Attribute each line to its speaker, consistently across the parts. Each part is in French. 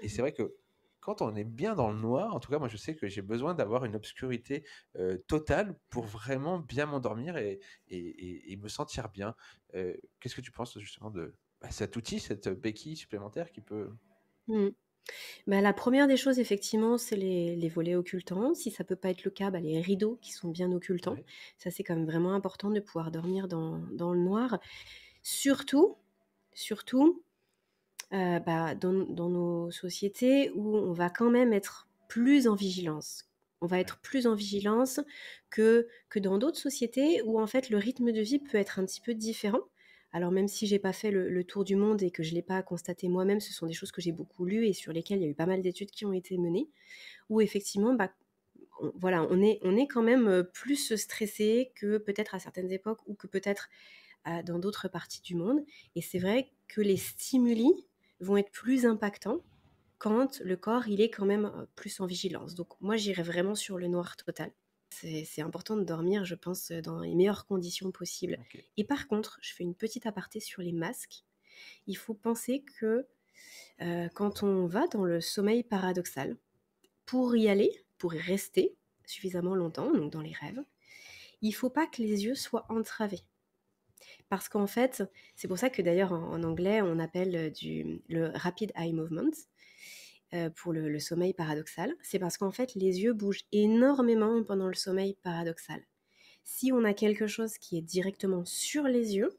Speaker 1: Et c'est vrai que quand on est bien dans le noir, en tout cas moi je sais que j'ai besoin d'avoir une obscurité, totale pour vraiment bien m'endormir et me sentir bien. Qu'est-ce que tu penses justement de, cet outil, cette béquille supplémentaire qui peut
Speaker 2: Mmh. Bah, la première des choses effectivement, c'est les volets occultants. Si ça peut pas être le cas, bah, les rideaux qui sont bien occultants.
Speaker 1: ouais,
Speaker 2: Ça, c'est quand même vraiment important de pouvoir dormir dans le noir. Surtout, surtout, bah, dans nos sociétés où on va quand même être plus en vigilance. On va
Speaker 1: ouais,
Speaker 2: être plus en vigilance que dans d'autres sociétés où en fait le rythme de vie peut être un petit peu différent. Alors même si j'ai pas fait le tour du monde et que je l'ai pas constaté moi-même, ce sont des choses que j'ai beaucoup lues et sur lesquelles il y a eu pas mal d'études qui ont été menées, où effectivement, bah, voilà, on est quand même plus stressé que peut-être à certaines époques ou que peut-être dans d'autres parties du monde. Et c'est vrai que les stimuli vont être plus impactants quand le corps il est quand même plus en vigilance. Donc moi j'irais vraiment sur le noir total. C'est important de dormir, je pense, dans les meilleures conditions possibles.
Speaker 1: OK.
Speaker 2: Et par contre, je fais une petite aparté sur les masques. Il faut penser que quand on va dans le sommeil paradoxal, pour y aller, pour y rester suffisamment longtemps, donc dans les rêves, il ne faut pas que les yeux soient entravés. Parce qu'en fait, c'est pour ça que d'ailleurs en anglais, on appelle le rapid eye movement pour le sommeil paradoxal. C'est parce qu'en fait, les yeux bougent énormément pendant le sommeil paradoxal. Si on a quelque chose qui est directement sur les yeux,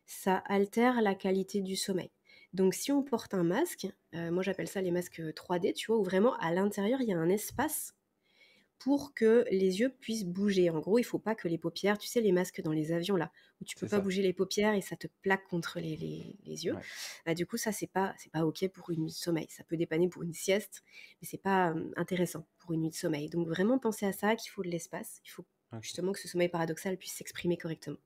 Speaker 2: ça altère la qualité du sommeil. Donc si on porte un masque, moi j'appelle ça les masques 3D, tu vois, où vraiment à l'intérieur, il y a un espace pour que les yeux puissent bouger. En gros, il faut pas que les paupières, tu sais, les masques dans les avions là, où tu peux
Speaker 1: C'est
Speaker 2: pas
Speaker 1: ça.
Speaker 2: bouger les paupières et ça te plaque contre les yeux.
Speaker 1: Ouais.
Speaker 2: Bah, du coup, ça, c'est pas OK pour une nuit de sommeil. Ça peut dépanner pour une sieste, mais c'est pas intéressant pour une nuit de sommeil. Donc, vraiment penser à ça, qu'il faut de l'espace. Il faut
Speaker 1: OK.
Speaker 2: justement que ce sommeil paradoxal puisse s'exprimer correctement.